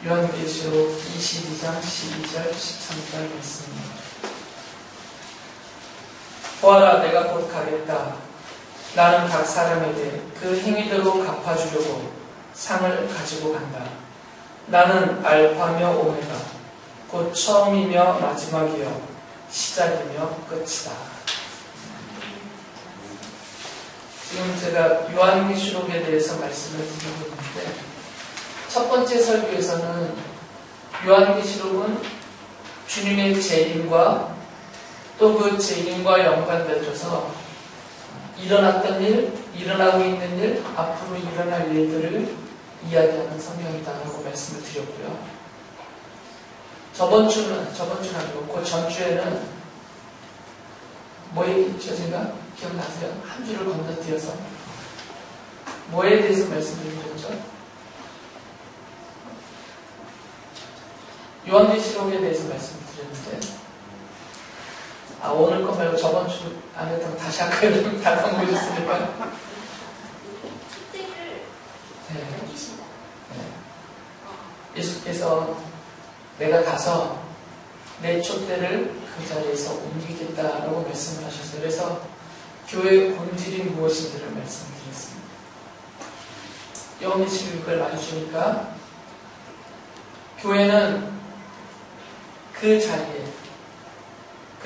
요한계시록 22장 12절 13절 말씀입니다. 보아라, 내가 곧 가겠다. 나는 각 사람에게 그 행위대로 갚아주려고 상을 가지고 간다. 나는 알파며 오메가, 곧 처음이며 마지막이요 시작이며 끝이다. 지금 제가 요한계시록에 대해서 말씀을 드리고 있는데, 첫 번째 설교에서는 요한계시록은 주님의 재림과 또 그 재림과 연관되어서 일어났던 일, 일어나고 있는 일, 앞으로 일어날 일들을 이야기하는 성경이다라고 말씀을 드렸고요. 저번 주는 아니고 그 전주에는 뭐 얘기했죠? 제가 기억나세요? 한 주를 건너뛰어서 뭐에 대해서 말씀드렸죠? 요한계시록에 대해서 말씀드렸는데, 오늘 거 말고 저번 주 안 했던 거 다시 할까요? 다 까먹으셨으니까. 축제를 옮기신다. 예수께서 내가 가서 내 촛대를 그 자리에서 옮기겠다라고 말씀을 하셨어요. 그래서 교회의 본질이 무엇인지를 말씀드렸습니다. 요한계시록 이걸 말해주니까 교회는 그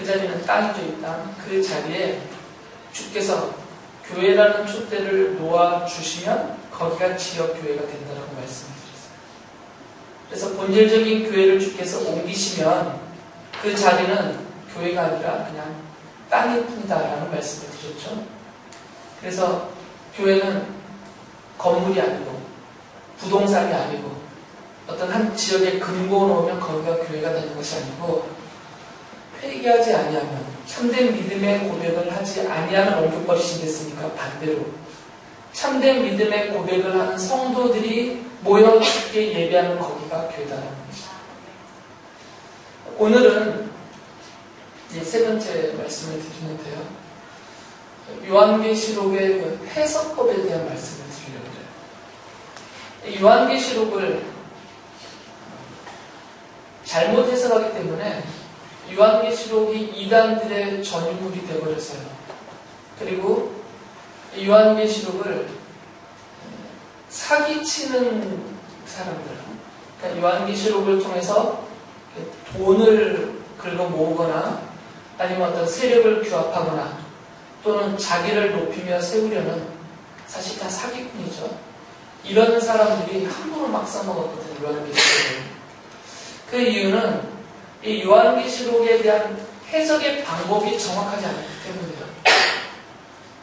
자리는 땅이죠, 이 땅. 그 자리에 주께서 교회라는 촛대를 놓아주시면 거기가 지역교회가 된다고 말씀드렸어요. 그래서 본질적인 교회를 주께서 옮기시면 그 자리는 교회가 아니라 그냥 땅일 뿐이다라는 말씀을 드렸죠. 그래서 교회는 건물이 아니고 부동산이 아니고 어떤 한 지역에 근거 놓으면 거기가 교회가 되는 것이 아니고, 회개하지 아니하면, 참된 믿음의 고백을 하지 아니하면 옮겨버리신 됐으니까 반대로 참된 믿음의 고백을 하는 성도들이 모여 주께 예배하는 거기가 교회다라는 것이죠. 오늘은 이제 세 번째 말씀을 드리는데요, 요한계시록의 그 해석법에 대한 말씀을 드리려고 해요. 요한계시록을 잘못 해석하기 때문에 요한계시록이 이단들의 전유물이 되어버렸어요. 그리고 요한계시록을 사기치는 사람들, 그러니까 요한계시록을 통해서 돈을 긁어 모으거나 아니면 어떤 세력을 규합하거나 또는 자기를 높이며 세우려는, 사실 다 사기꾼이죠. 이런 사람들이 함부로 막 써먹었거든요, 요한계시록을. 그 이유는 이 요한계시록에 대한 해석의 방법이 정확하지 않기 때문이에요.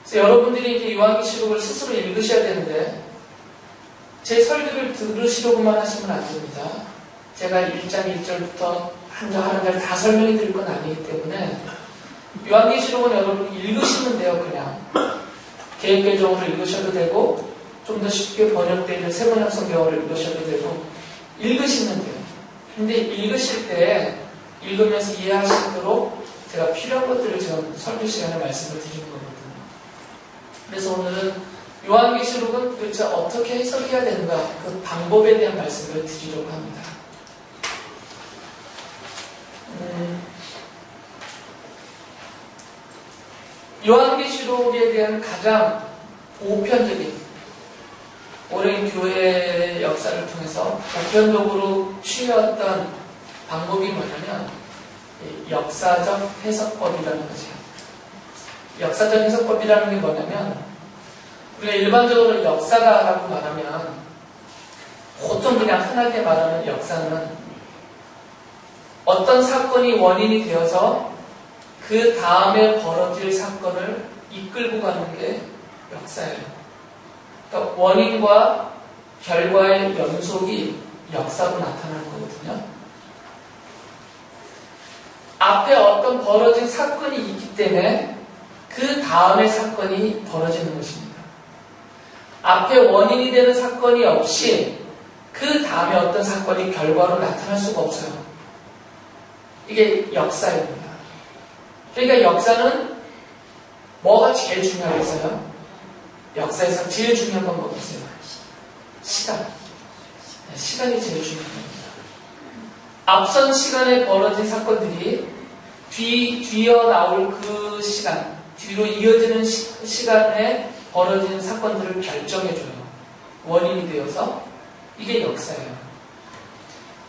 그래서 여러분들이 이렇게 요한계시록을 스스로 읽으셔야 되는데, 제 설교를 들으시려고만 하시면 안 됩니다. 제가 1장 1절부터 한 절 한 절 다 설명해 드릴 건 아니기 때문에, 요한계시록은 여러분이 읽으시면 돼요. 그냥 개혁개정으로 읽으셔도 되고, 좀 더 쉽게 번역되어 있는 새번역 성경으로 읽으셔도 되고, 읽으시면 돼요. 근데 읽으실 때 읽으면서 이해하시도록 제가 필요한 것들을 지금 설교 시간에 말씀을 드리는 거거든요. 그래서 오늘은 요한계시록은 도대체 어떻게 해석해야 되는가, 그 방법에 대한 말씀을 드리려고 합니다. 요한계시록에 대한 가장 보편적인, 오랜 교회의 역사를 통해서 보편적으로 취해왔던 방법이 뭐냐면 역사적 해석법이라는 거죠. 역사적 해석법이라는 게 뭐냐면, 우리가 일반적으로 역사다라고 말하면 보통 그냥 흔하게 말하는 역사는 어떤 사건이 원인이 되어서 그 다음에 벌어질 사건을 이끌고 가는 게 역사예요. 그러니까 원인과 결과의 연속이 역사로 나타나는 거거든요. 앞에 어떤 벌어진 사건이 있기 때문에 그 다음에 사건이 벌어지는 것입니다. 앞에 원인이 되는 사건이 없이 그 다음에 어떤 사건이 결과로 나타날 수가 없어요. 이게 역사입니다. 그러니까 역사는 뭐가 제일 중요하겠어요? 역사에서 제일 중요한 건 뭐겠어요? 시간. 시간이 제일 중요한 겁니다. 앞선 시간에 벌어진 사건들이 뒤이어 나올 그 시간, 뒤로 이어지는 시간에 벌어진 사건들을 결정해줘요. 원인이 되어서. 이게 역사예요.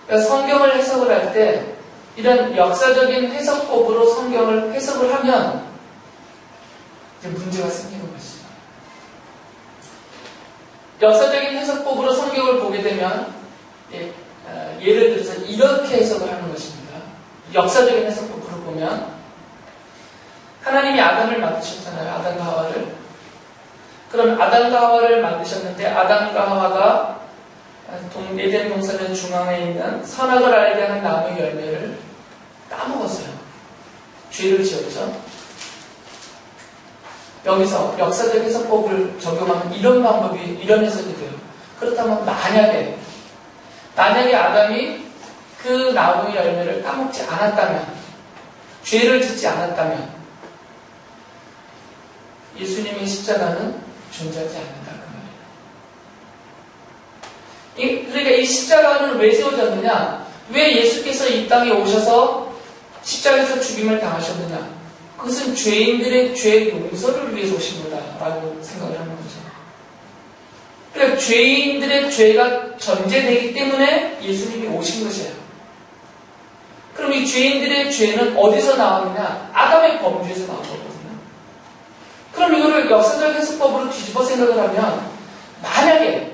그러니까 성경을 해석을 할 때 이런 역사적인 해석법으로 성경을 해석을 하면 이제 문제가 생기는 것이죠. 역사적인 해석법으로 성경을 보게 되면 예를 들어서 이렇게 해석을 하는 것입니다. 역사적인 해석법으로 보면 하나님이 아담을 만드셨잖아요. 아담과 하와를. 그럼 아담과 하와를 만드셨는데 아담과 하와가 에덴 동산의 중앙에 있는 선악을 알게 하는 나무의 열매를 까먹었어요. 죄를 지었죠. 여기서 역사적 해석법을 적용하면 이런 방법이, 이런 해석이 돼요. 그렇다면 만약에 아담이 그 나무의 열매를 까먹지 않았다면, 죄를 짓지 않았다면 예수님의 십자가는 존재하지 않는다. 그러니까 이 십자가는 왜 세워졌느냐? 왜 예수께서 이 땅에 오셔서 십자가에서 죽임을 당하셨느냐? 그것은 죄인들의 죄 용서를 위해서 오신 거다라고 생각을 하는 거죠. 그러니까 죄인들의 죄가 전제되기 때문에 예수님이 오신 것이에요. 그럼 이 죄인들의 죄는 어디서 나왔느냐? 아담의 범죄에서 나온 거거든요. 그럼 이거를 역사적 해석법으로 뒤집어 생각을 하면 만약에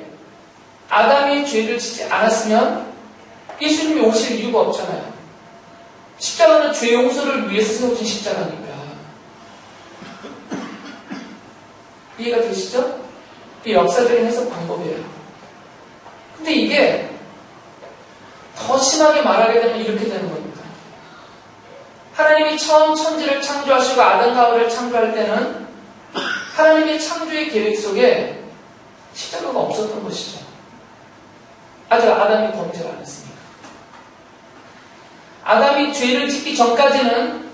아담이 죄를 짓지 않았으면 예수님이 오실 이유가 없잖아요. 십자가는 죄 용서를 위해서 세워진 십자가니까. 이해가 되시죠? 이게 역사적인 해석 방법이에요. 근데 이게 더 심하게 말하게 되면 이렇게 되는 겁니다. 하나님이 처음 천지를 창조하시고 아담과 하와를 창조할 때는 하나님의 창조의 계획 속에 십자가가 없었던 것이죠. 아직 아담이 범죄를 안 했으니까. 아담이 죄를 짓기 전까지는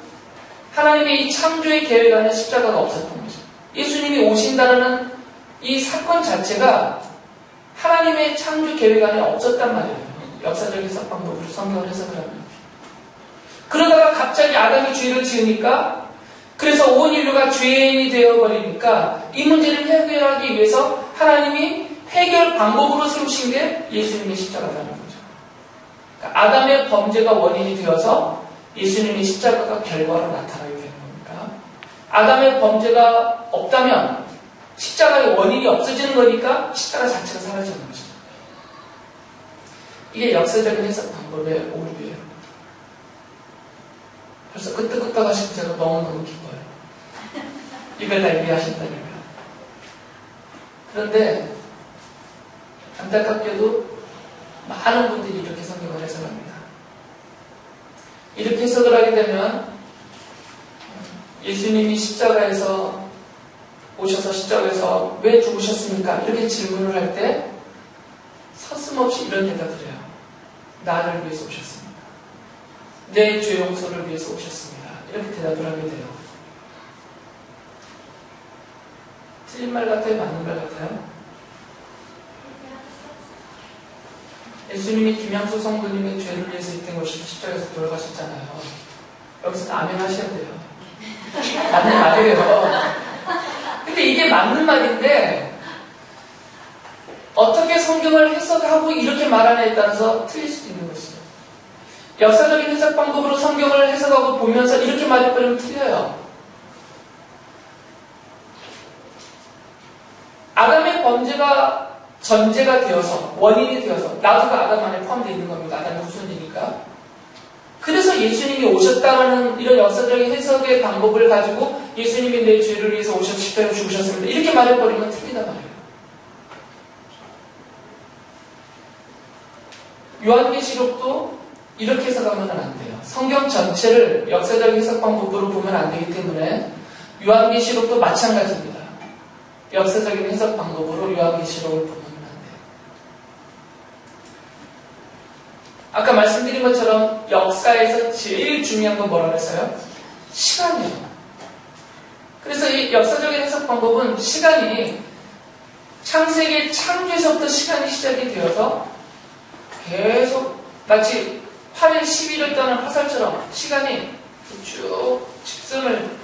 하나님의 이 창조의 계획 안에 십자가가 없었던 거죠. 예수님이 오신다는 이 사건 자체가 하나님의 창조 계획 안에 없었단 말이에요. 역사적 해석 방법으로 성경을 해석을 하면. 그러다가 갑자기 아담이 죄를 지으니까, 그래서 온 인류가 죄인이 되어버리니까 이 문제를 해결하기 위해서 하나님이 해결 방법으로 세우신 게 예수님의 십자가라는 거죠. 그러니까 아담의 범죄가 원인이 되어서 예수님의 십자가가 결과로 나타나게 되는 겁니다. 아담의 범죄가 없다면 십자가의 원인이 없어지는 거니까 십자가 자체가 사라지는 거죠. 이게 역사적인 해석 방법의 오류예요. 그래서 끄떡끄떡 하신 제가 너무너무 기뻐요. 이걸 다 이해하신다니까. 그런데 안타깝게도 많은 분들이 이렇게 성경을 해석합니다. 이렇게 해석을 하게 되면 예수님이 십자가에서 오셔서 십자가에서 왜 죽으셨습니까? 이렇게 질문을 할 때 서슴없이 이런 대답을 해요. 나를 위해서 오셨습니다. 내 죄 용서를 위해서 오셨습니다. 이렇게 대답을 하게 돼요. 틀린 말 같아요? 맞는 말 같아요? 예수님이 김양수 성도님의 죄를 위해서 이 땅에 오셔서 십자가에서 돌아가셨잖아요. 여기서 아멘 하셔야 돼요. 맞는 말이에요. 근데 이게 맞는 말인데 어떻게 성경을 해석하고 이렇게 말하냐에 따라서 틀릴 수도 있는 것이죠. 역사적인 해석 방법으로 성경을 해석하고 보면서 이렇게 말해버리면 틀려요. 아담의 범죄가 전제가 되어서, 원인이 되어서, 나도가 아담 안에 포함되어 있는 겁니다. 아담의 후손이니까. 그래서 예수님이 오셨다는 이런 역사적인 해석의 방법을 가지고 예수님이 내 죄를 위해서 오셔서 십자가에 죽으셨습니다. 이렇게 말해버리면 틀리단 말이에요. 요한계시록도 이렇게 해석하면 안 돼요. 성경 전체를 역사적인 해석 방법으로 보면 안 되기 때문에 요한계시록도 마찬가지입니다. 역사적인 해석 방법으로 요한계시록을 보면 안 돼요. 아까 말씀드린 것처럼 역사에서 제일 중요한 건 뭐라고 했어요? 시간이에요. 그래서 이 역사적인 해석 방법은 시간이 창세기 창조에서부터 시간이 시작이 되어서 계속 마치 8일 10일을 떠는 화살처럼 시간이 쭉 직선을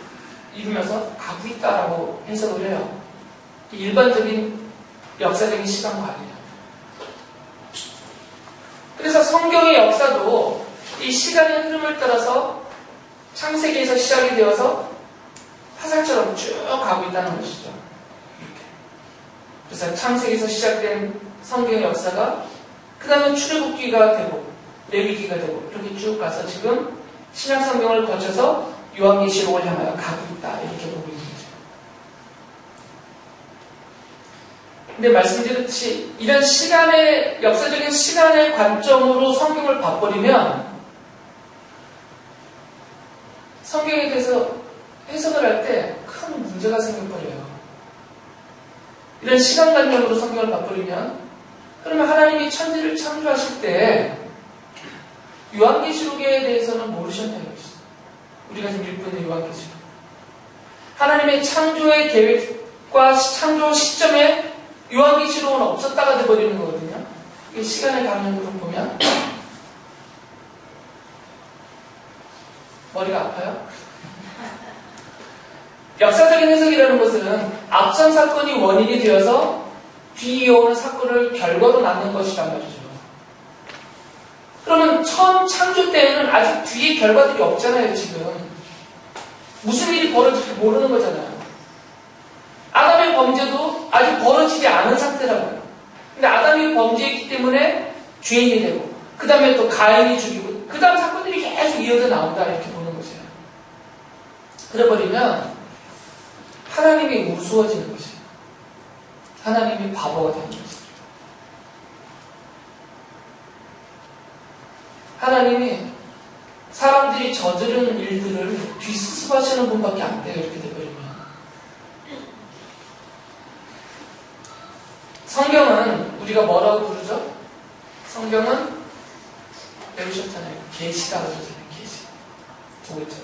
이루면서 가고 있다라고 해석을 해요. 일반적인 역사적인 시간관이에요. 그래서 성경의 역사도 이 시간의 흐름을 따라서 창세기에서 시작이 되어서 화살처럼 쭉 가고 있다는 것이죠. 그래서 창세기에서 시작된 성경의 역사가 그 다음에 출애굽기가 되고 레위기가 되고 이렇게 쭉 가서 지금 신약 성경을 거쳐서 요한계시록을 향하여 가고 있다 이렇게 보고 있는 거죠. 근데 말씀드렸듯이 이런 시간의 역사적인 시간의 관점으로 성경을 봐버리면 성경에 대해서 해석을 할 때 큰 문제가 생겨버려요. 이런 시간관념으로 성경을 봐버리면 그러면 하나님이 천지를 창조하실 때 요한계시록에 대해서는 모르셨냐는 것이죠. 우리가 지금 읽고 있는 요한계시록. 하나님의 창조의 계획과 창조 시점에 요한계시록은 없었다가 돼버리는 거거든요. 이게 시간의 관념으로 보면 머리가 아파요? 역사적인 해석이라는 것은 앞선 사건이 원인이 되어서 뒤에 오는 사건을 결과로 낳는 것이란 말이죠. 그러면 처음 창조 때에는 아직 뒤에 결과들이 없잖아요, 지금. 무슨 일이 벌어질지 모르는 거잖아요. 아담의 범죄도 아직 벌어지지 않은 상태라고요. 근데 아담이 범죄했기 때문에 죄인이 되고, 그 다음에 또 가인이 죽이고, 그 다음 사건들이 계속 이어져 나온다, 이렇게 보는 거죠. 그래버리면 하나님이 우스워지는 것이에요. 하나님이 바보가 되는 것이에요. 하나님이 사람들이 저지른 일들을 뒤수습하시는 분밖에 안 돼요. 이렇게 되버리면. 성경은 우리가 뭐라고 부르죠? 성경은 배우셨잖아요. 계시다라고 하잖아요. 계시. 두 글자로.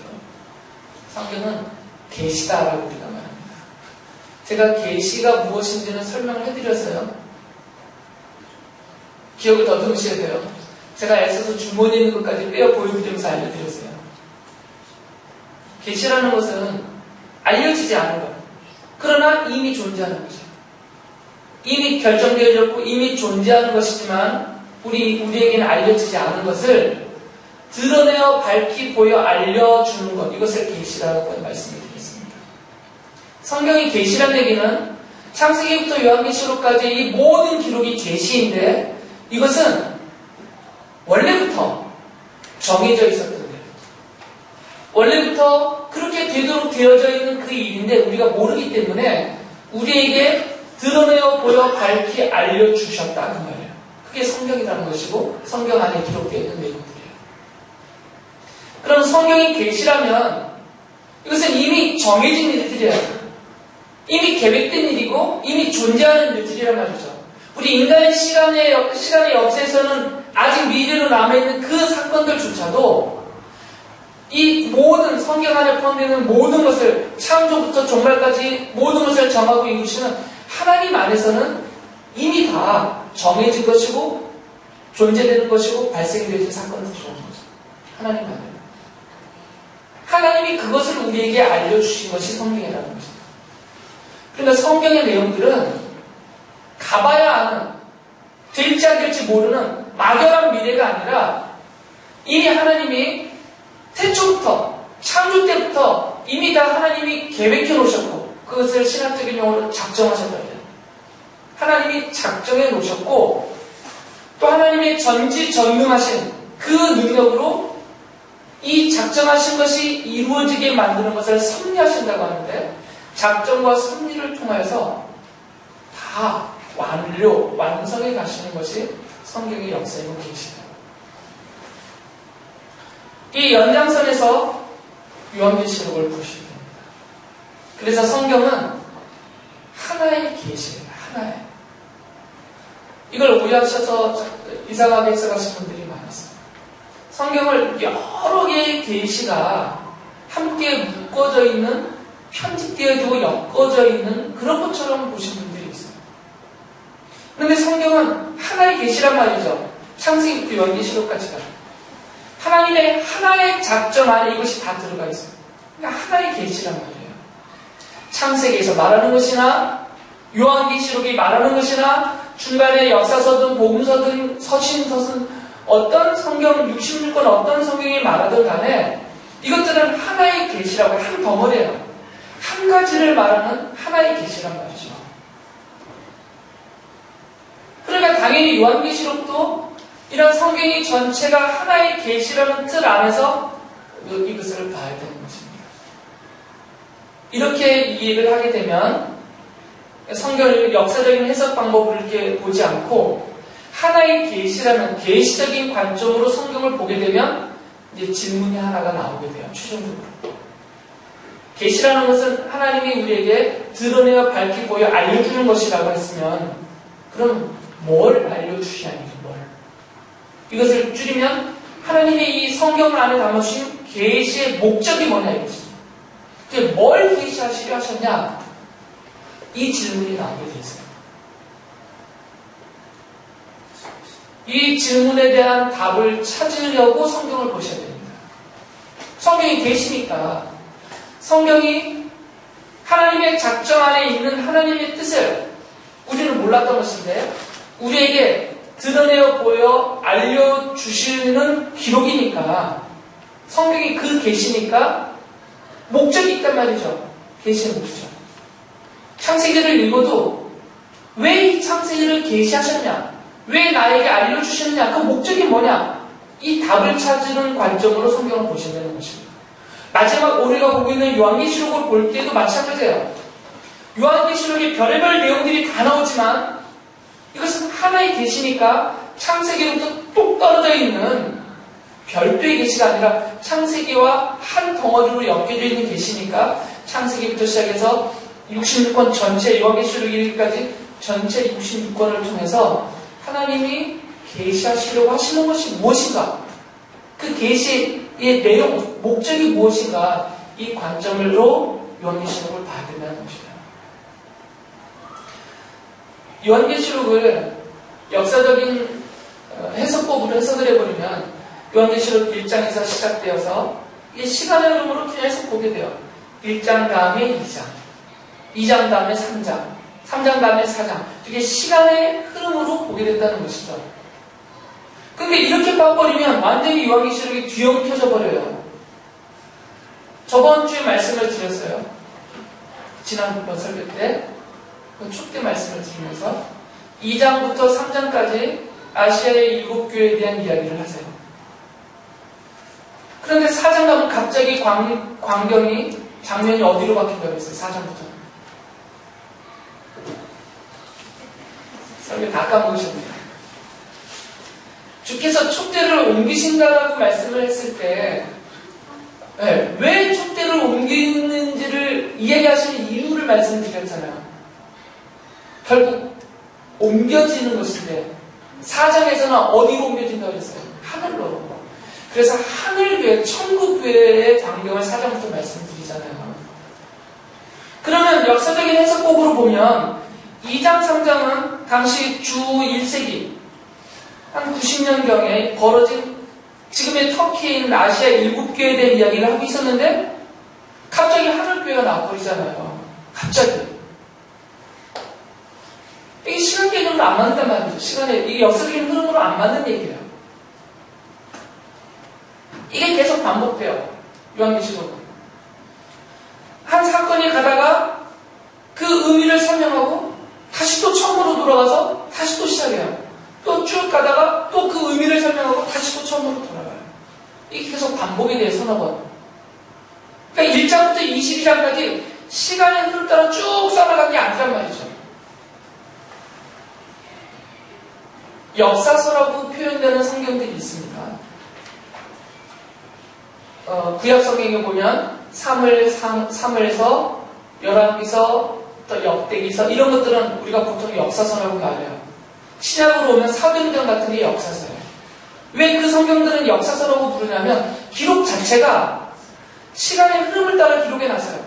성경은 계시다라고 우리가 말합니다. 제가 계시가 무엇인지는 설명을 해드렸어요. 기억을 더듬으셔야 돼요. 제가 애써서 주머니에 있는 것까지 빼어 보여드리면서 알려드렸어요. 계시라는 것은 알려지지 않은 것. 그러나 이미 존재하는 거죠. 이미 결정되어졌고 이미 존재하는 것이지만 우리에게는 알려지지 않은 것을 드러내어 밝히 보여 알려주는 것. 이것을 계시라고 말씀을 드렸습니다. 성경이 계시란 얘기는 창세기부터 요한계시록까지 이 모든 기록이 계시인데 이것은 원래부터 정해져 있었던 거예요. 원래부터 그렇게 되도록 되어져 있는 그 일인데 우리가 모르기 때문에 우리에게 드러내어 보여 밝히 알려주셨다 그 말이에요. 그게 성경이라는 것이고 성경 안에 기록되어 있는 내용들이에요. 그럼 성경이 계시라면 이것은 이미 정해진 일들이에요. 이미 계획된 일이고 이미 존재하는 일들이란 말이죠. 우리 인간의 시간의 역사에서는 아직 미래로 남아있는 그 사건들조차도 이 모든 성경 안에 포함되는 모든 것을 창조부터 종말까지 모든 것을 정하고 이루시는 하나님 안에서는 이미 다 정해진 것이고 존재되는 것이고 발생되어진 사건들이라는 거죠. 하나님 안에. 하나님이 그것을 우리에게 알려주신 것이 성경이라는 거죠. 그러니까 성경의 내용들은 가봐야 아는, 될지 안 될지 모르는 막연한 미래가 아니라 이미 하나님이 태초부터, 창조 때부터 이미 다 하나님이 계획해 놓으셨고 그것을 신학적인 용어로 작정하셨다 해요. 하나님이 작정해 놓으셨고 또 하나님의 전지전능하신 그 능력으로 이 작정하신 것이 이루어지게 만드는 것을 섭리하신다고 하는데 작정과 섭리를 통하여서 다 완성해 가시는 것이 성경의 역사이고 계시다. 이 연장선에서 요한계시록을 보시면 됩니다. 그래서 성경은 하나의 계시예요. 하나의. 이걸 오해하셔서 이상하게 해석하시는 분들이 많았어요. 성경을 여러 개의 계시가 함께 묶어져 있는, 편집되어지고 엮어져 있는 그런 것처럼 보신 분들이 있어요. 그런데 성경은 하나의 계시란 말이죠. 창세기부터 요한계시록까지가. 하나님의 하나의 작정 안에 이것이 다 들어가 있어요. 그러니까 하나의 계시란 말이에요. 창세기에서 말하는 것이나 요한계시록이 말하는 것이나 중간에 역사서든 복음서든 서신서든 어떤 성경 66권 어떤 성경이 말하든 간에 이것들은 하나의 계시라고 한 덩어리예요. 한 가지를 말하는 하나의 계시란 말이죠. 그러니까 당연히 요한계시록도 이런 성경이 전체가 하나의 계시라는 틀 안에서 이것을 봐야 되는 것입니다. 이렇게 이해를 하게 되면 성경의 역사적인 해석 방법을 이렇게 보지 않고 하나의 계시라는 계시적인 관점으로 성경을 보게 되면 이제 질문이 하나가 나오게 돼요. 최종적으로. 계시라는 것은 하나님이 우리에게 드러내어 밝히 보여 알려주는 것이라고 했으면 그럼 뭘 알려주시냐니 뭘. 이것을 줄이면 하나님이 이 성경 안에 담아주신 계시의 목적이 뭐냐 이것입니다. 뭘 계시하시려 하셨냐? 이 질문이 나오게 되어 있어요. 이 질문에 대한 답을 찾으려고 성경을 보셔야 됩니다. 성경이 계시니까 성경이 하나님의 작정 안에 있는 하나님의 뜻을 우리는 몰랐던 것인데 우리에게 드러내어 보여 알려주시는 기록이니까 성경이 그 계시니까 목적이 있단 말이죠. 계시의 목적. 창세기를 읽어도 왜 이 창세기를 계시하셨냐? 왜 나에게 알려주시느냐? 그 목적이 뭐냐? 이 답을 찾는 관점으로 성경을 보셔야 되는 것입니다. 마지막 우리가 보고 있는 요한계시록을 볼 때도 마찬가지예요. 요한계시록에 별의별 내용들이 다 나오지만 이것은 하나의 계시니까 창세기로부터 뚝 떨어져 있는 별도의 계시가 아니라 창세기와 한 덩어리로 엮여져 있는 계시니까 창세기부터 시작해서 66권 전체 요한계시록 이르기까지 전체 66권을 통해서 하나님이 계시하시려고 하시는 것이 무엇인가? 그 계시의 내용, 목적이 무엇인가? 이 관점으로 요한계시록을 봐야 된다는 것이에요. 요한계시록을 역사적인 해석법으로 해석을 해버리면 요한계시록 1장에서 시작되어서 이 시간의 흐름으로 계속 보게 돼요. 1장 다음에 2장, 2장 다음에 3장, 3장 다음에 4장. 이게 시간의 흐름으로 보게 된다는 것이죠. 근데 이렇게 봐버리면 완전히 요한계시록이 뒤엉켜져 버려요. 저번 주에 말씀을 드렸어요. 지난번 설교 때 촉대 말씀을 드리면서 2장부터 3장까지 아시아의 7교회에 대한 이야기를 하세요. 그런데 4장 가면 갑자기 광경이 장면이 어디로 바뀐다고 했어요? 4장부터. 설교 다 까먹으셨네요. 주께서 촉대를 옮기신다라고 말씀을 했을 때 왜 촉대를 옮기는지를 이야기하시는 이유를 말씀드렸잖아요. 결국 옮겨지는 것인데 4장에서는 어디로 옮겨진다고 했어요? 하늘로. 그래서 하늘교회, 천국교회의 광경을 4장부터 말씀드리잖아요. 그러면 역사적인 해석법으로 보면 2장, 3장은 당시 주 1세기 한 90년경에 벌어진 지금의 터키에 있는 아시아 7교회에 대한 이야기를 하고 있었는데 갑자기 하늘교회가 나와버리잖아요. 갑자기. 이게 시간 개념으로 안 맞는단 말이죠. 이게 역사적인 흐름으로 안 맞는 얘기예요. 이게 계속 반복돼요. 요한계시록은. 한 사건이 가다가 그 의미를 설명하고 다시 또 처음으로 돌아가서 다시 또 시작해요. 또 쭉 가다가 또 그 의미를 설명하고 다시 또 처음으로 돌아가요. 이게 계속 반복이 돼요. 서너 번. 그러니까 1장부터 22장까지 시간의 흐름 따라 쭉 써나간 게 아니란 말이죠. 역사서라고 표현되는 성경들이 있습니다. 구약 성경에 보면 사무엘서, 열왕기서, 또 역대기서 이런 것들은 우리가 보통 역사서라고 말해요. 신약으로 오면 사도행전 같은 게 역사서예요. 왜 그 성경들은 역사서라고 부르냐면 기록 자체가 시간의 흐름을 따라 기록해놨어요.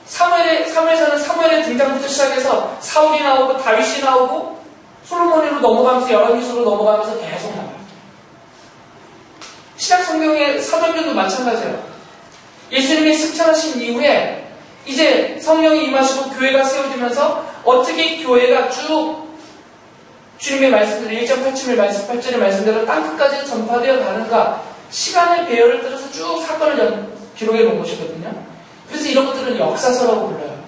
사무엘서는 사무엘의 등장부터 시작해서 사울이 나오고 다윗이 나오고 솔로몬으로 넘어가면서 열왕기시록으로 넘어가면서 계속 나와요. 신약 성경의 사도행전도 마찬가지예요. 예수님이 승천하신 이후에 이제 성령이 임하시고 교회가 세워지면서 어떻게 교회가 쭉 주님의 말씀대로 1장 8절의 말씀대로 땅끝까지 전파되어 가는가 시간의 배열을 따라서 쭉 사건을 기록해 놓은 것이거든요. 그래서 이런 것들은 역사서라고 불러요.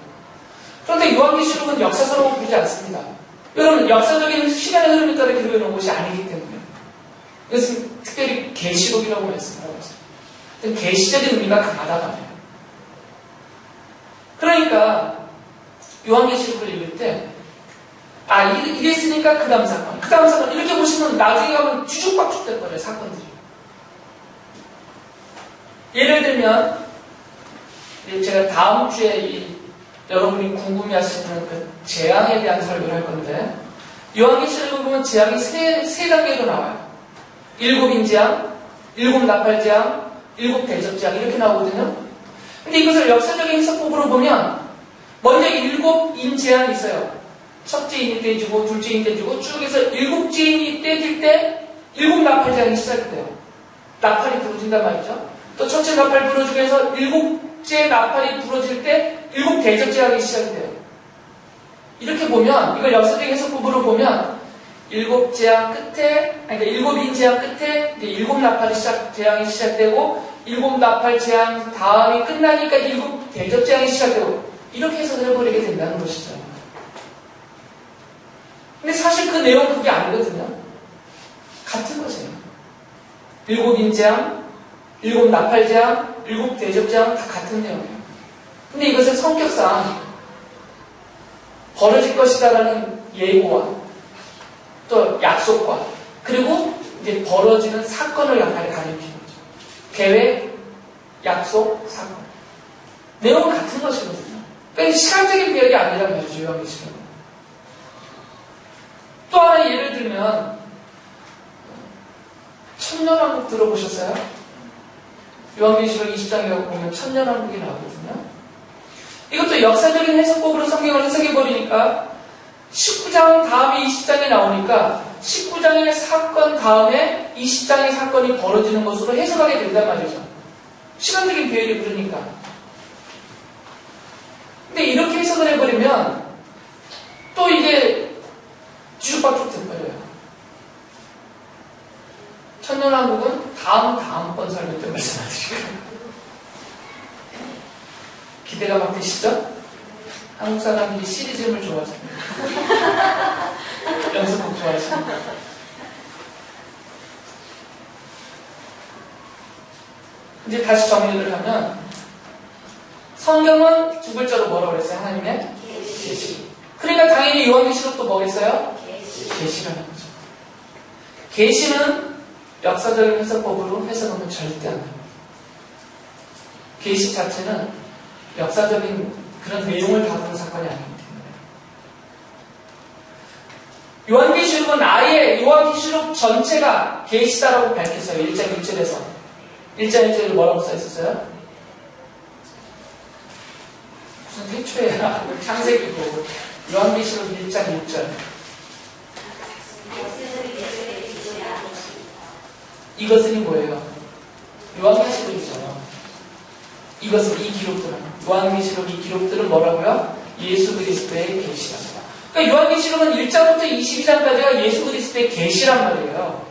그런데 요한계시록은 역사서라고 부르지 않습니다. 여러분 역사적인 시간의 흐름에 따라 기록해 놓은 것이 아니기 때문에 그래서 특별히 계시록이라고 말씀하고 있어요. 계시적인 의미가 강하다 말이에요. 그러니까 요한계시록을 읽을 때 이랬으니까 그 다음 사건 이렇게 보시면 나중에 가면 뒤죽박죽 될 거예요. 사건들이. 예를 들면 제가 다음 주에 여러분이 궁금해하시는 그 재앙에 대한 설교를 할 건데 요한계시록을 보면 재앙이 세 단계로 나와요. 7인재앙, 7나팔재앙, 7대접재앙 이렇게 나오거든요. 근데 이것을 역사적인 해석법으로 보면 먼저 7인재앙이 있어요. 첫째 인이 떼지고 둘째 인이 떼지고 쭉 해서 7째 인이 떼질 때 7나팔재앙이 시작돼요. 나팔이 부러진단 말이죠. 또 첫째 나팔 부러지고 해서 7째 나팔이 부러질 때 7대접재앙이 시작돼요. 이렇게 보면 이걸 역사적인 해석법으로 보면 7재앙 끝에 그러니까 7인재앙 끝에 7나팔이 재앙이 시작되고 7나팔재앙 다음이 끝나니까 7대접재앙이 시작되고 이렇게 해석을 해버리게 된다는 것이죠. 근데 사실 그 내용은 그게 아니거든요. 같은 것이에요. 7인재앙, 7나팔재앙, 7대접재앙 다 같은 내용이에요. 근데 이것은 성격상 벌어질 것이다라는 예고와 또 약속과 그리고 이제 벌어지는 사건을 가리키는 거죠. 계획, 약속, 사건. 내용은 같은 것이거든요. 그러니까 시간적인 배역이 아니란 말이죠. 요한계시록은. 또 하나 예를 들면 천년왕국 들어보셨어요? 요한계시록 20장에 보면 천년왕국이 나오거든요. 이것도 역사적인 해석법으로 성경을 해석해버리니까 19장 다음에 20장에 나오니까 19장의 사건 다음에 20장의 사건이 벌어지는 것으로 해석하게 된단 말이죠. 시간적인 배열이 그러니까. 근데 이렇게 해석을 해버리면 또 이게 뒤죽박죽 돼버려요. 천년왕국은 다음번 설교 때 말씀드릴게요. 기대가 막 되시죠? 한국 사람들이 시리즈물 좋아하잖아요. 연습곡 좋아하시니까. 이제 다시 정리를 하면 성경은 두 글자로 뭐라고 그랬어요? 하나님의 계시. 그러니까 당연히 요한계시록도 뭐겠어요? 계시라는 거죠. 계시는 역사적인 해석법으로 해석하면 절대 안 됩니다. 계시 자체는 역사적인 그런 내용을 다루는 사건이 아니기 때문에. 요한계시록은 아예 요한계시록 전체가 계시다라고 밝혔어요. 1장 1절에서. 1장 1절에 뭐라고 써있었어요? 무슨 태초에야 창세기고 요한계시록 1장 1절. 이것은 뭐예요? 요한계시록이죠. 이것은 이 기록들은 요한계시록 이 기록들은 뭐라고요? 예수 그리스도의 계시랍니다. 그러니까 요한계시록은 1장부터 22장까지가 예수 그리스도의 계시란 말이에요.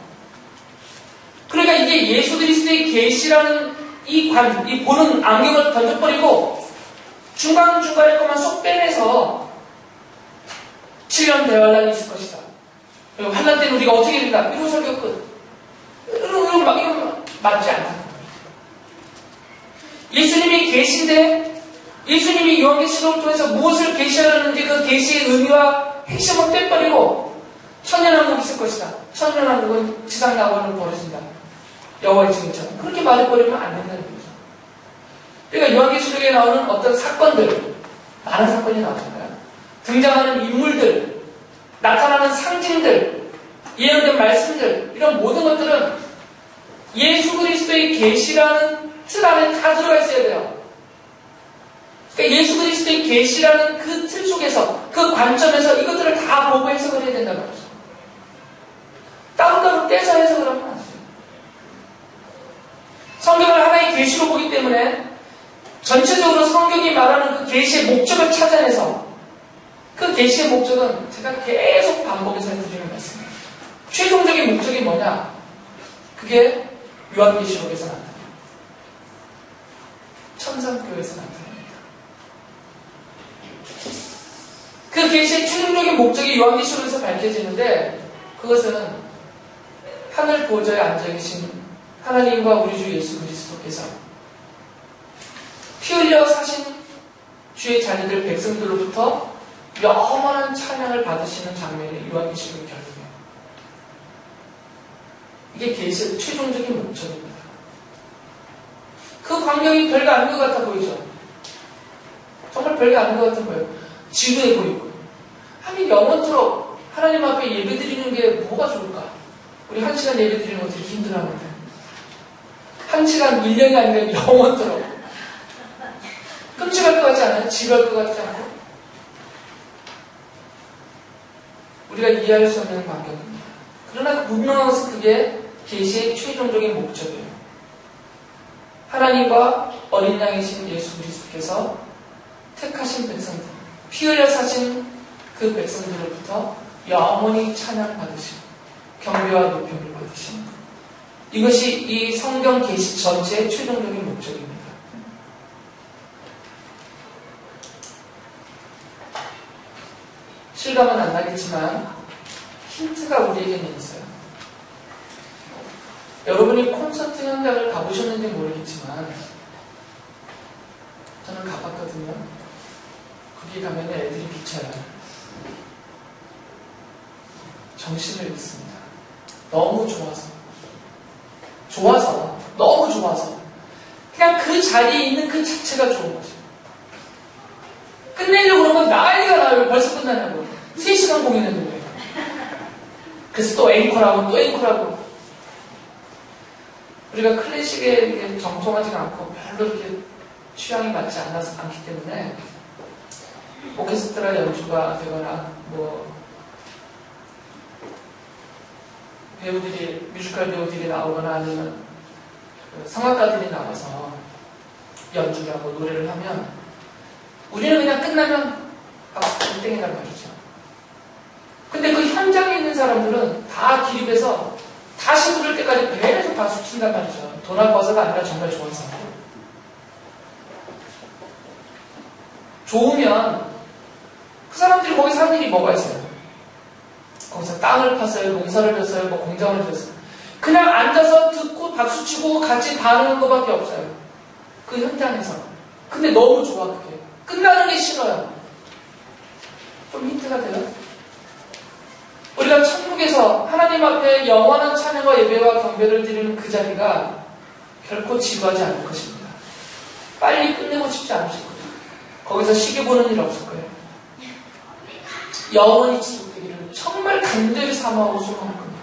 그러니까 이게 예수 그리스도의 계시라는 이 보는 안경을 던져버리고 중간중간에 것만 쏙 빼내서 7년 대환란이 있을 것이다. 환란 때는 우리가 어떻게 된다. 이런 설교 끝. 이건 맞지 않다. 예수님이 계신데 예수님이 요한계시록을 통해서 무엇을 계시하려는지 그 계시의 의미와 핵심을 빼버리고 천년왕국이 있을 것이다. 천년왕국은 지상 낙원으로 벌어진다. 여호와의 증인처럼. 그렇게 말해버리면 안 된다는 거죠. 그러니까 요한계시록에 나오는 어떤 사건들, 많은 사건이 나오잖아요. 등장하는 인물들, 나타나는 상징들, 예언된 말씀들, 이런 모든 것들은 예수 그리스도의 계시라는 틀 안에 다 들어가 있어야 돼요. 그러니까 예수 그리스도의 계시라는 그 틀 속에서, 그 관점에서 이것들을 다 보고 해석을 해야 된다는 거죠. 계시록이기 때문에 전체적으로 성경이 말하는 그 계시의 목적을 찾아내서 그 계시의 목적은 제가 계속 반복해서 드리는 말씀이에요. 최종적인 목적이 뭐냐? 그게 요한계시록에서 나타납니다. 천상교회에서 나타납니다. 그 계시의 최종적인 목적이 요한계시록에서 밝혀지는데 그것은 하늘 보좌에 앉아 계신 하나님과 우리 주 예수 그리스도께서 피 흘려 사신 주의 자녀들 백성들로부터 영원한 찬양을 받으시는 장면이 요한계시록의 결론이에요. 이게 계시의 최종적인 목적입니다. 그 광경이 별거 아닌 것 같아 보이죠? 정말 별거 아닌 것 같은 거예요. 지루해 보이고. 아니 영원토록 하나님 앞에 예배 드리는 게 뭐가 좋을까? 우리 1시간 예배 드리는 거 되게 힘들어하는데 1시간 1년이 아니라 영원토록 끔찍할 것 같지 않아요? 지루할 것 같지 않고? 우리가 이해할 수 없는 광경입니다. 그러나 분명한 것은 그게 계시의 최종적인 목적이에요. 하나님과 어린 양이신 예수 그리스도께서 택하신 백성들, 피 흘려 사신 그 백성들로부터 영원히 찬양받으시고 경배와 높임을 받으시는 것. 이것이 이 성경 계시 전체의 최종적인 목적입니다. 실감은 안 나겠지만 힌트가 우리에게는 있어요. 여러분이 콘서트 현장을 가보셨는지 모르겠지만 저는 가봤거든요. 거기 가면 애들이 미쳐요. 정신을 잃습니다. 너무 좋아서. 너무 좋아서. 그냥 그 자리에 있는 그 자체가 좋은 거죠. 끝내려고 그러면 난리가 나요. 벌써 끝나냐고. 3시간 공연했는데. 그래서 또 앵콜하고. 우리가 클래식에 정통하지가 않고 별로 이렇게 취향이 맞지 않기 때문에 오케스트라 연주가 되거나 배우들이 뮤지컬 배우들이 나오거나 아니면 성악가들이 나와서 연주를 하고 노래를 하면 우리는 그냥 끝나면 박수 땡이란 말이죠. 근데 그 현장에 있는 사람들은 다 기립해서 다시 부를 때까지 계속 박수 친단 말이죠. 돈 아까워서가 아니라 정말 좋아서. 좋으면 그 사람들이 거기서 하는 일이 뭐가 있어요? 거기서 땅을 팠어요, 농사를 졌어요, 공장을 졌어요. 그냥 앉아서 듣고 박수치고 같이 반응하는 것밖에 없어요. 그 현장에서. 근데 너무 좋아 그게. 끝나는 게 싫어요. 좀 힌트가 돼요? 우리가 천국에서 하나님 앞에 영원한 찬양과 예배와 경배를 드리는 그 자리가 결코 지루하지 않을 것입니다. 빨리 끝내고 싶지 않으실 거예요. 거기서 시계 보는 일 없을 거예요. 영원히 지속되기를 정말 간절히 사모하고 소망할 겁니다.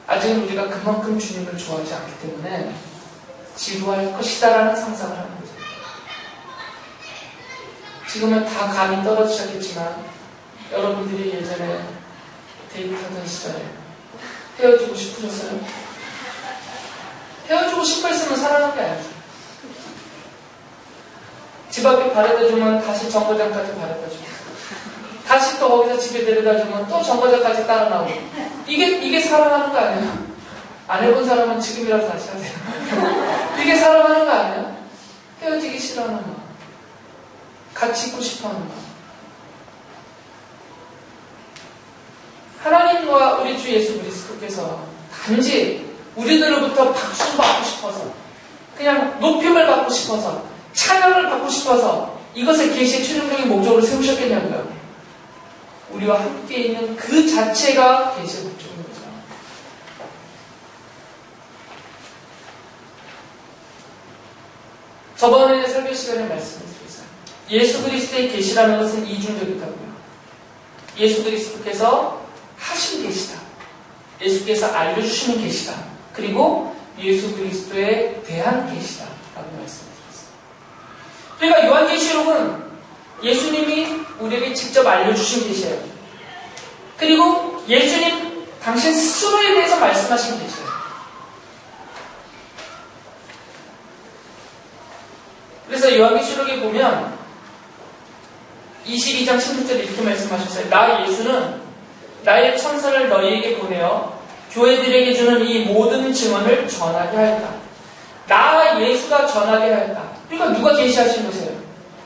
아직은 우리가 그만큼 주님을 좋아하지 않기 때문에 지루할 것이다라는 상상을 하는 거죠. 지금은 다 감이 떨어지셨겠지만 여러분들이 예전에 데이트하던 시절에 헤어지고 싶으셨어요? 헤어지고 싶어 했으면 사랑한 게 아니죠. 집 앞에 바래다주면 다시 정거장까지 바래다주고 다시 또 거기서 집에 데려다주면 또 정거장까지 따라 나오고 이게 사랑하는 거 아니에요? 안 해본 사람은 지금이라도 다시 하세요. 이게 사랑하는 거 아니에요? 헤어지기 싫어하는 거, 같이 있고 싶어하는 거. 하나님과 우리 주 예수 그리스도께서 단지 우리들로부터 박수 받고 싶어서, 그냥 높임을 받고 싶어서, 찬양을 받고 싶어서 이것을 계시의 최종적인 목적으로 세우셨겠냐고요. 우리와 함께 있는 그 자체가 계시의 목적인 거죠. 저번에 설교 시간에 말씀을 드렸어요. 예수 그리스도의 계시라는 것은 이중적이다고요. 예수 그리스도께서 하신 계시다. 예수께서 알려주시는 계시다. 그리고 예수 그리스도에 대한 계시다. 라고 말씀드렸어요. 그러니까 요한계시록은 예수님이 우리에게 직접 알려주신 계시예요. 그리고 예수님 당신 스스로에 대해서 말씀하신 계시예요. 그래서 요한계시록에 보면 22장 16절에 이렇게 말씀하셨어요. 나 예수는 나의 천사를 너희에게 보내어 교회들에게 주는 이 모든 증언을 전하게 하였다. 나 예수가 전하게 하였다. 그러니까 누가 계시하신 거세요?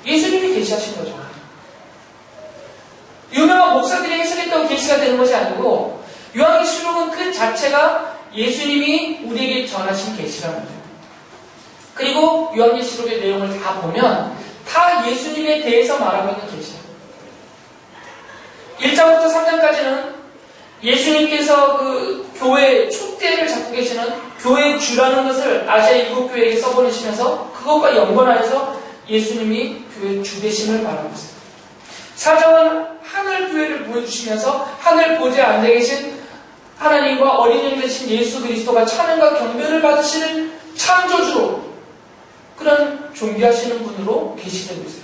예수님이 계시하신 거죠. 유명한 목사들이 해석했다고 계시가 되는 것이 아니고 요한계시록은 그 자체가 예수님이 우리에게 전하신 계시라는 거예요. 그리고 요한계시록의 내용을 다 보면 다 예수님에 대해서 말하고 있는 계시예요. 1장부터 3장까지는 예수님께서 그 교회 촛대를 잡고 계시는 교회 주라는 것을 아시아 7교회에게 써보내시면서 그것과 연관하여서 예수님이 교회 주 되심을 말하고 있어요. 4장은 하늘 교회를 보여주시면서 하늘 보좌에 앉아 계신 하나님과 어린이 되신 예수 그리스도가 찬양과 경배를 받으시는 창조주로 그런 존귀하시는 분으로 계시되고 있어요.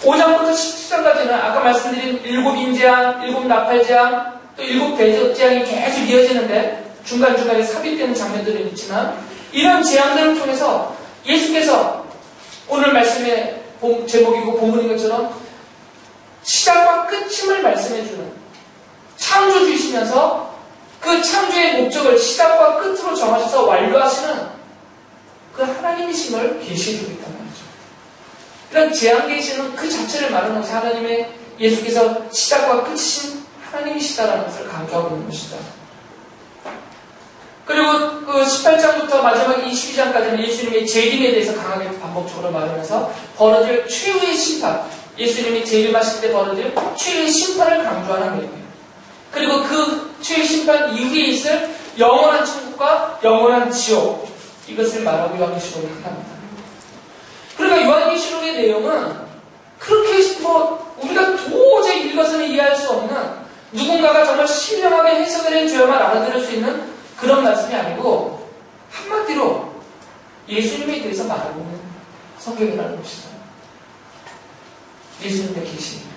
5장부터 17장까지는 아까 말씀드린 7인재앙, 7나팔재앙, 또 7대재앙이 계속 이어지는데 중간중간에 삽입되는 장면들은 있지만 이런 재앙들을 통해서 예수께서 오늘 말씀의 제목이고 본문인 것처럼 시작과 끝임을 말씀해주는 창조주이시면서 그 창조의 목적을 시작과 끝으로 정하셔서 완료하시는 그 하나님이심을 계시해주고 있단 말이죠. 이런 재앙 계시는 그 자체를 말하는 것이 하나님의 예수께서 시작과 끝이신 하나님이시다라는 것을 강조하고 있는 것이다. 그리고 그 18장부터 마지막 22장까지는 예수님의 재림에 대해서 강하게 반복적으로 말하면서 벌어질 최후의 심판, 예수님이 재림하실 때 벌어질 최후의 심판을 강조하는 내용이에요. 그리고 그 최후의 심판 이후에 있을 영원한 천국과 영원한 지옥, 이것을 말하고 요한계시록을 합니다. 그러니까 요한계시록의 내용은 그렇게 우리가 도저히 읽어서는 이해할 수 없는 누군가가 정말 신명하게 해석을 해줘야만 알아들을 수 있는 그런 말씀이 아니고 한마디로 예수님에 대해서 말하고 있는 성경이라는 것이죠. 예수님의 계시입니다.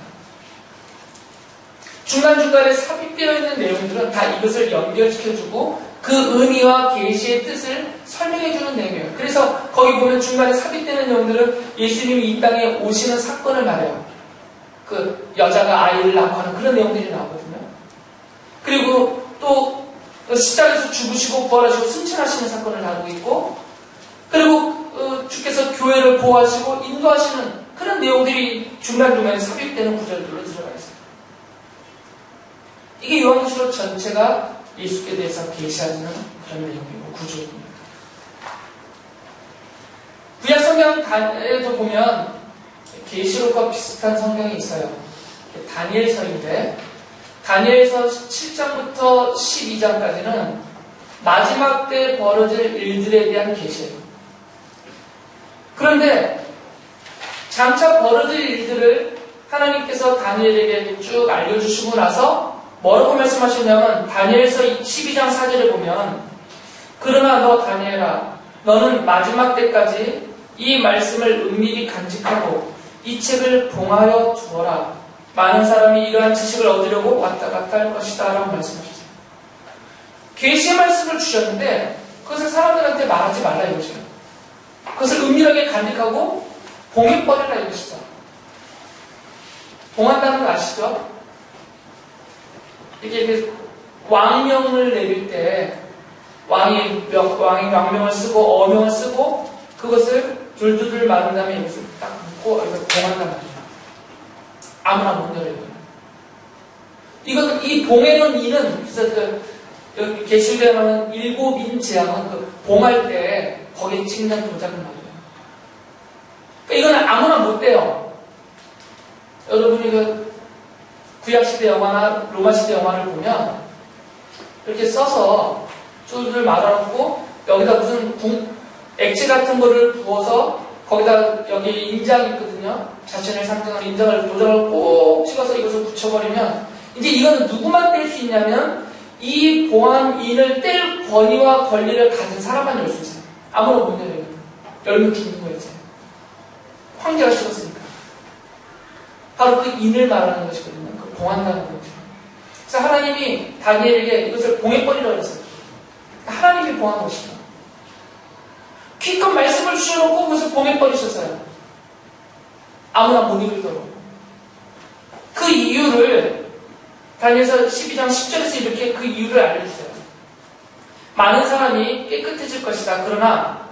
중간중간에 삽입되어 있는 내용들은 다 이것을 연결시켜주고 그 의미와 계시의 뜻을 설명해주는 내용이에요. 그래서 거기 보면 중간에 삽입되는 내용들은 예수님이 이 땅에 오시는 사건을 말해요. 그 여자가 아이를 낳고 하는 그런 내용들이 나오거든요. 그리고 또 십자가에서 죽으시고 부활하시고 승천하시는 사건을 다루고 있고, 그리고 주께서 교회를 보호하시고 인도하시는 그런 내용들이 중간중간에 삽입되는 구절들로 들어가 있어요. 이게 요한계시록 전체가 예수께 대해서 계시하는 그런 내용이고 구조입니다. 구약 성경에도 보면 계시록과 비슷한 성경이 있어요. 다니엘서인데 다니엘서 7장부터 12장까지는 마지막 때 벌어질 일들에 대한 계시예요. 그런데 장차 벌어질 일들을 하나님께서 다니엘에게 쭉 알려주시고 나서 뭐라고 말씀하셨냐면 다니엘서 12장 4절에 보면 그러나 너 다니엘아 너는 마지막 때까지 이 말씀을 은밀히 간직하고 이 책을 봉하여 두어라. 많은 사람이 이러한 지식을 얻으려고 왔다 갔다 할 것이다 라고 말씀하셨어요. 계시의 말씀을 주셨는데 그것을 사람들한테 말하지 말라 이거죠. 그것을 은밀하게 간직하고 봉해버리라 이것이다. 봉한다는 거 아시죠? 이게 왕명을 내릴 때 왕이 왕명을 쓰고 어명을 쓰고 그것을 둘둘둘 마른 다음에 이것을 딱 묶고 이걸 봉한단 말이에요. 아무나 못 열어요. 이것은 이 봉해놓은 이는 그래서 여기 계시록에 나오는 7인 재앙은 그 봉할 때 거기에 찍는 도장을 말이에요. 그러니까 이거는 아무나 못 돼요. 여러분이 그 구약시대 영화나 로마시대 영화를 보면 이렇게 써서 줄줄 말아놓고 여기다 무슨 액체 같은 거를 부어서 거기다 여기 인장이 있거든요. 자신을 상징하는 인장을 도장을 꼭 찍어서 이것을 붙여버리면 이제 이거는 누구만 뗄 수 있냐면 이 봉함인을 뗄 권위와 권리를 가진 사람만 열 수 있어요. 아무나 못 열어요. 열면 죽는 거예요. 황제가 싫었으니까. 바로 그 인을 말하는 것이거든요. 그 봉한다는 거죠. 그래서 하나님이 다니엘에게 이것을 봉해버리라고 했어요. 하나님이 봉한 것이죠. 기껏 말씀을 주셔놓고 그것을 봉해버리셨어요. 아무나 못 읽도록. 그 이유를 다니엘서 12장 10절에서 이렇게 그 이유를 알려주세요. 많은 사람이 깨끗해질 것이다. 그러나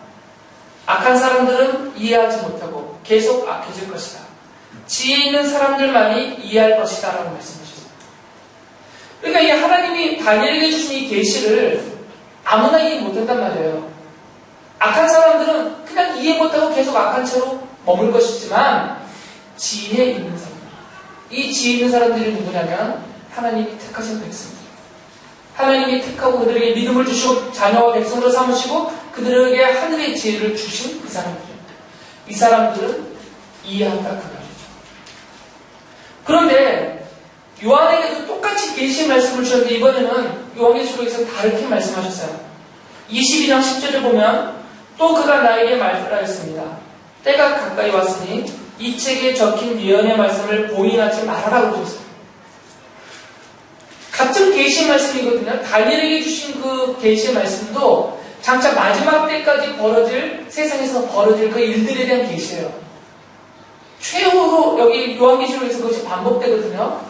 악한 사람들은 이해하지 못하고 계속 악해질 것이다. 지혜 있는 사람들만이 이해할 것이다. 라고 말씀하셨어요. 그러니까 이 하나님이 다니엘에게 주신 이 계시를 아무나 이해 못한단 말이에요. 악한 사람들은 그냥 이해 못하고 계속 악한 채로 머물 것이지만 지혜 있는 사람, 이 지혜 있는 사람들이 누구냐면 하나님이 택하신 백성들. 하나님이 택하고 그들에게 믿음을 주시고 자녀와 백성으로 삼으시고 그들에게 하늘의 지혜를 주신 그 사람들입니다. 이 사람들은 이해한다 그 말이죠. 그런데 요한에게도 똑같이 계시의 말씀을 주셨는데 이번에는 요한계시록에서 다르게 말씀하셨어요. 22장 10절을 보면 또 그가 나에게 말하였습니다. 때가 가까이 왔으니 이 책에 적힌 예언의 말씀을 봉인하지 말아라고 그러셨어요. 같은 계시의 말씀이거든요. 다니엘에게 주신 그 계시의 말씀도 장차 마지막 때까지 벌어질, 세상에서 벌어질 그 일들에 대한 계시예요. 최후로 여기 요한계시록에서 그것이 반복되거든요.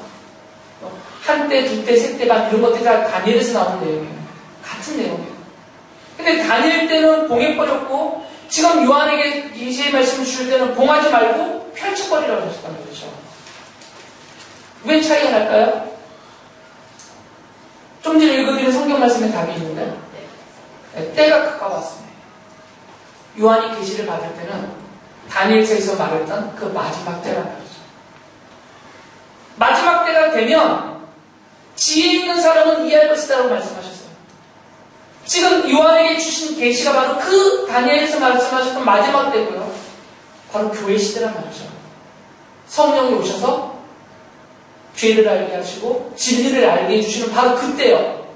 한때, 두때, 세때 반 이런 것들이 다 다니엘에서 나오는 내용이에요. 같은 내용이에요. 근데 다니엘 때는 봉해버렸고 지금 요한에게 계시의 말씀을 주실 때는 봉하지 말고 펼쳐버리라고 하셨단 말이죠. 왜 차이가 날까요? 좀 전에 읽어드린 성경 말씀에 답이 있는데 때가 가까웠습니다. 요한이 계시를 받을 때는 다니엘서에서 말했던 그 마지막 때란 말이죠. 마지막 때가 되면 지혜 있는 사람은 이해할 것이다라고 말씀하셨어요. 지금 요한에게 주신 계시가 바로 그 다니엘에서 말씀하셨던 마지막 때고요. 바로 교회 시대란 말이죠. 성령이 오셔서 죄를 알게 하시고 진리를 알게 해주시는 바로 그때요.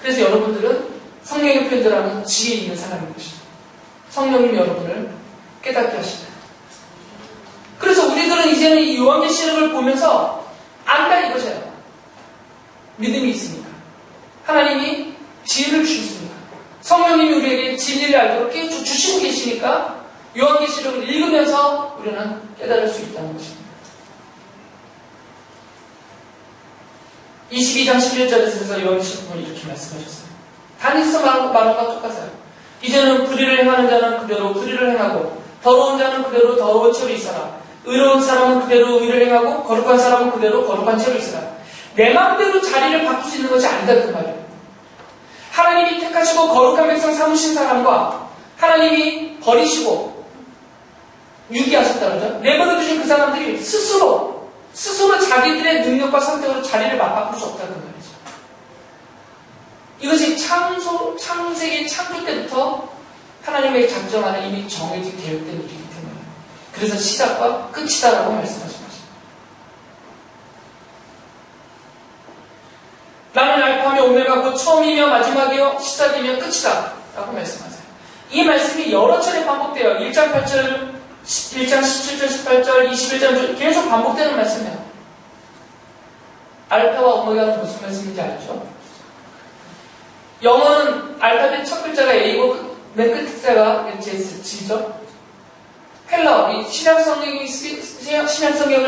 그래서 여러분들은 성령의 표현대로 하면 지혜 있는 사람인 것입니다. 성령님이 여러분을 깨닫게 하십니다. 그래서 우리들은 이제는 이 요한계시록을 보면서 안다 이것이에요. 믿음이 있습니다. 하나님이 지혜를 주셨습니다. 성령님이 우리에게 진리를 알도록 깨우쳐 주시고 계시니까 요한계시록을 읽으면서 우리는 깨달을 수 있다는 것입니다. 22장 11절에서 요한계시록은 이렇게 말씀하셨어요. 다니엘서 말한 것과 똑같아요. 이제는 불의를 행하는 자는 그대로 불의를 행하고 더러운 자는 그대로 더러운 채로 있어라. 의로운 사람은 그대로 의를 행하고 거룩한 사람은 그대로 거룩한 채로 있어라. 내 마음대로 자리를 바꿀 수 있는 것이 아니다 그 말이에요. 하나님이 택하시고 거룩한 백성 삼으신 사람과 하나님이 버리시고 유기하셨다는 거죠. 내버려 두신 그 사람들이 스스로 자기들의 능력과 선택으로 자리를 맞바꿀 수 없다는 말이죠. 이것이 창세기 창조 때부터 하나님의 작정 안에 이미 정해진 계획된 일이기 때문에 그래서 시작과 끝이다라고 말씀하신 거죠. 나는 알파며 오메가 곧 처음이며 마지막이요 시작이며 끝이다 라고 말씀하세요. 이 말씀이 여러 차례 반복돼요. 1장 8절, 1장 17절, 18절, 21절 계속 반복되는 말씀이에요. 알파와 오메가는 무슨 말씀인지 알죠? 영어는 알파벳 첫 글자가 A고 맨 끝 글자가 G죠? 헬라어, 이 신약성경을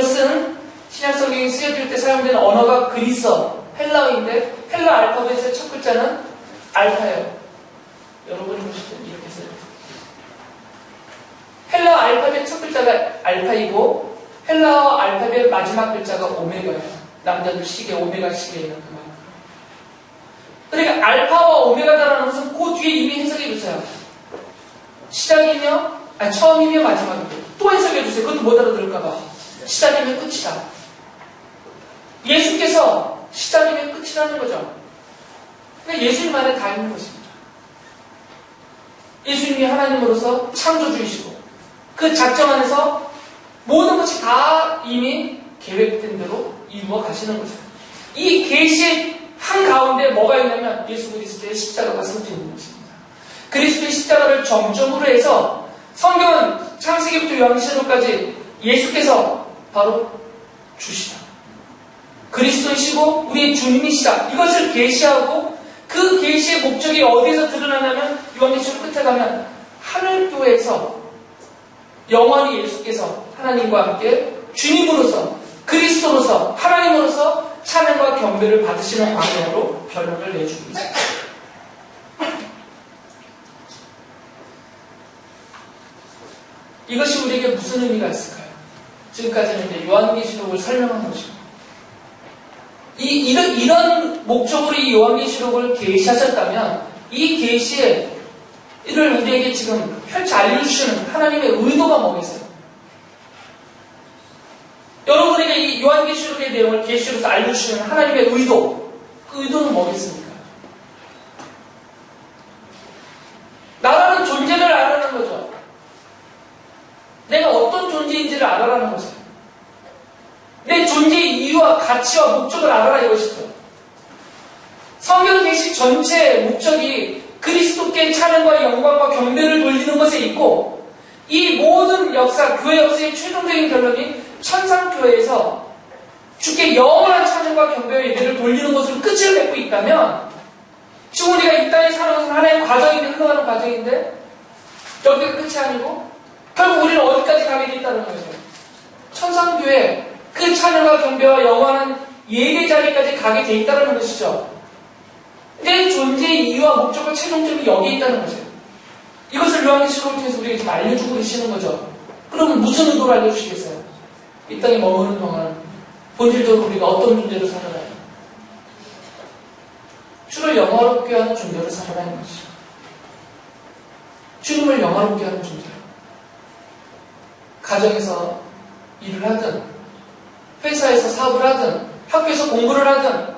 쓴 신약성경이 쓰여질 때 사용되는 언어가 그리스어, 헬라어인데 헬라 알파벳의 첫 글자는 알파예요. 여러분이 보실 때 이렇게 써요. 헬라어 알파벳 첫 글자가 알파이고 헬라어 알파벳 마지막 글자가 오메가예요. 남자들 시계, 오메가 시계에 있는 그 말. 그러니까 알파와 오메가다라는 것은 그 뒤에 이미 해석해 주세요. 처음이며 마지막이고 또 해석해 주세요. 그것도 못 알아들을까봐. 시작이면 끝이다. 예수께서 시작이면 끝이라는 거죠. 그러니까 예수님 안에 다 있는 것입니다. 예수님이 하나님으로서 창조주이시고 그 작정 안에서 모든 것이 다 이미 계획된 대로 이루어 가시는 거죠. 이 계시의 한가운데 뭐가 있냐면 예수 그리스도의 십자가가 서져 있는 것입니다. 그리스도의 십자가를 정점으로 해서 성경은 창세기부터 요한계시록까지 예수께서 바로 주시다. 그리스도이시고 우리의 주님이시다. 이것을 계시하고 그 계시의 목적이 어디에서 드러나냐면 요한계시록 끝에 가면 하늘교회에서 영원히 예수께서 하나님과 함께 주님으로서 그리스도로서 하나님으로서 찬양과 경배를 받으시는 방향으로 결론을 내주고 있습니다. 이것이 우리에게 무슨 의미가 있을까요? 지금까지는 이제 요한계시록을 설명한 것이고 이런 목적으로 이 요한계시록을 계시하셨다면 이 계시를 우리에게 지금 펼쳐 알려주시는 하나님의 의도가 뭐겠어요? 여러분에게 이 요한계시록의 내용을 계시로서 알려주시는 하나님의 의도, 그 의도는 뭐겠습니까? 나라는 존재를 알아라는 거죠. 내가 어떤 존재인지를 알아라는 거죠. 내 존재의 이유와 가치와 목적을 알아라 이것이죠. 성경 계시 전체의 목적이 그리스도께 찬양과 영광과 경배를 돌리는 것에 있고 이 모든 역사, 교회 역사의 최종적인 결론이 천상교회에서 주께 영원한 찬양과 경배와 예배를 돌리는 것으로 끝을 맺고 있다면 지금 우리가 이 땅에 사는 것은 하나의 과정인데 흘러가는 과정인데 여기가 끝이 아니고 결국 우리는 어디까지 가게 돼 있다는 거죠. 천상교회 그 찬양과 경배와 영원한 예배 자리까지 가게 돼 있다는 것이죠. 내 존재의 이유와 목적과 최종적이 여기에 있다는 거죠. 이것을 요한계시록을 통해서 우리에게 좀 알려주고 계시는 거죠. 그러면 무슨 의도로 알려주시겠어요? 이 땅에 머무는 동안 본질적으로 우리가 어떤 존재로 살아가요? 주를 영화롭게 하는 존재로 살아가는 것이죠. 주님을 영화롭게 하는 존재로. 가정에서 일을 하든 회사에서 사업을 하든 학교에서 공부를 하든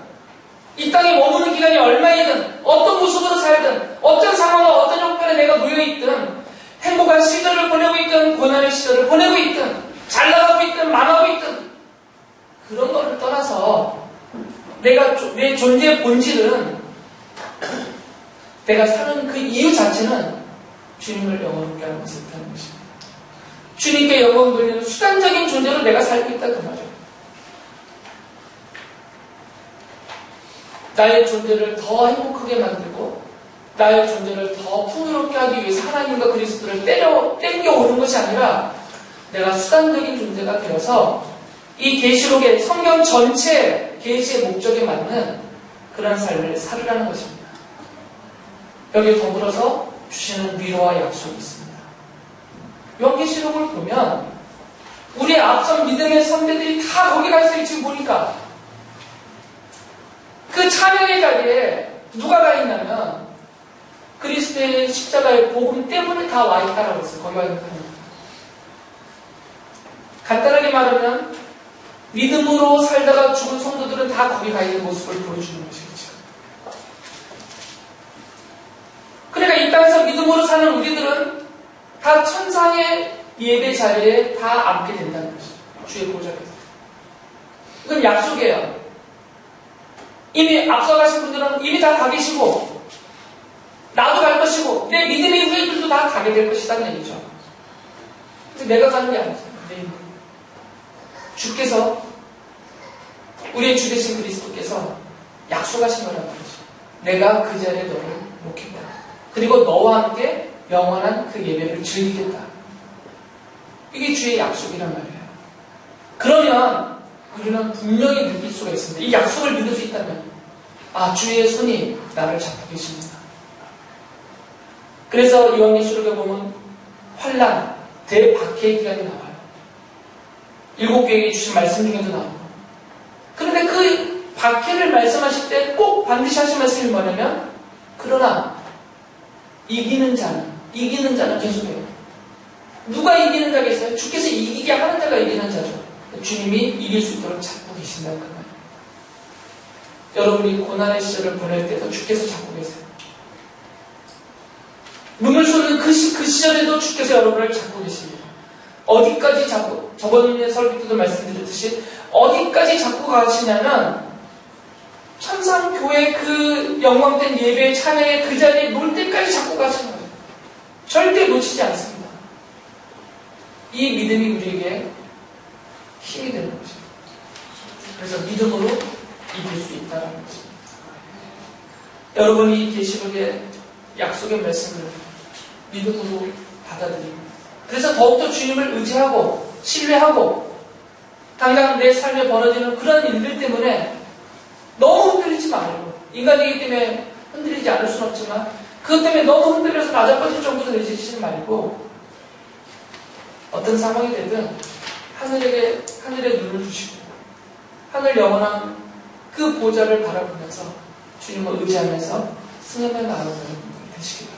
이 땅에 머무는 기간이 얼마이든 어떤 모습으로 살든 어떤 상황과 어떤 형편에 내가 놓여있든 행복한 시절을 보내고 있든 고난의 시절을 보내고 있든 잘 나가고 있든 망하고 있든 그런 거를 떠나서 내 존재의 본질은 내가 사는 그 이유 자체는 주님을 영원롭게 하는 것을 뜻하는 것입니다. 주님께 영광을 돌리는 수단적인 존재로 내가 살고 있다 그 말이에요. 나의 존재를 더 행복하게 만들고 나의 존재를 더 풍요롭게 하기 위해서 하나님과 그리스도를 땡겨오는 것이 아니라 내가 수단적인 존재가 되어서 이 계시록의 성경 전체 계시의 목적에 맞는 그런 삶을 살으라는 것입니다. 여기에 더불어서 주시는 위로와 약속이 있습니다. 요한계시록을 보면 우리의 앞선 믿음의 선배들이 다 거기 가 있어요. 지금 보니까 그 찬양의 자리에 누가 가 있냐면 그리스도의 십자가의 복음 때문에 다 와 있다라고 했어요. 거기 와 있는 사람들. 간단하게 말하면 믿음으로 살다가 죽은 성도들은 다 거기 가 있는 모습을 보여주는 것이겠죠. 그러니까 이 땅에서 믿음으로 사는 우리들은 다 천상의 예배 자리에 다 앉게 된다는 것이죠. 주의 보좌에서. 이건 약속이에요. 이미 앞서가신 분들은 이미 다 가 계시고 나도 갈 것이고 내 믿음의 후예들도 다 가게 될 것이라는 얘기죠. 근데 내가 가는 게 아니죠. 주께서 우리의 주 되신 그리스도께서 약속하신 거란 말이죠. 내가 그 자리에 너를 놓겠다. 그리고 너와 함께 영원한 그 예배를 즐기겠다. 이게 주의 약속이란 말이에요. 그러면 우리는 분명히 느낄 수가 있습니다. 이 약속을 믿을 수 있다면 주의 손이 나를 잡고 계십니다. 그래서 요한계시록에 보면 환난, 대박해의 기간이 나와요. 7교회에 주신 말씀 중에도 나오고. 그런데 그 박해를 말씀하실 때 꼭 반드시 하신 말씀이 뭐냐면 그러나 이기는 자는 계속해요. 누가 이기는 자가 있어요? 주께서 이기게 하는 자가 이기는 자죠. 주님이 이길 수 있도록 잡고 계신다는 그 말이에요. 여러분이 고난의 시절을 보낼 때도 주께서 잡고 계세요. 눈물 쏟는 그 시절에도 주께서 여러분을 잡고 계십니다. 어디까지 잡고, 저번에 설교 때도 말씀드렸듯이 어디까지 잡고 가시냐면 천상교회 그 영광된 예배의 찬양의 그 자리에 놓을 때까지 잡고 가시는 거예요. 절대 놓치지 않습니다. 이 믿음이 우리에게 힘이 되는 것입니다. 그래서 믿음으로 이길 수 있다는 것입니다. 여러분이 이 계시록의 약속의 말씀을 믿음으로 받아들이고 그래서 더욱더 주님을 의지하고 신뢰하고 당장 내 삶에 벌어지는 그런 일들 때문에 너무 흔들리지 말고, 인간이기 때문에 흔들리지 않을 수는 없지만 그것 때문에 너무 흔들려서 낮아빠질 정도로 내지지 말고 어떤 상황이 되든 하늘에 눈을 주시고 하늘 영원한 그 보좌를 바라보면서 주님을 의지하면서 승리해 나가는 분들 되시기 바랍니다.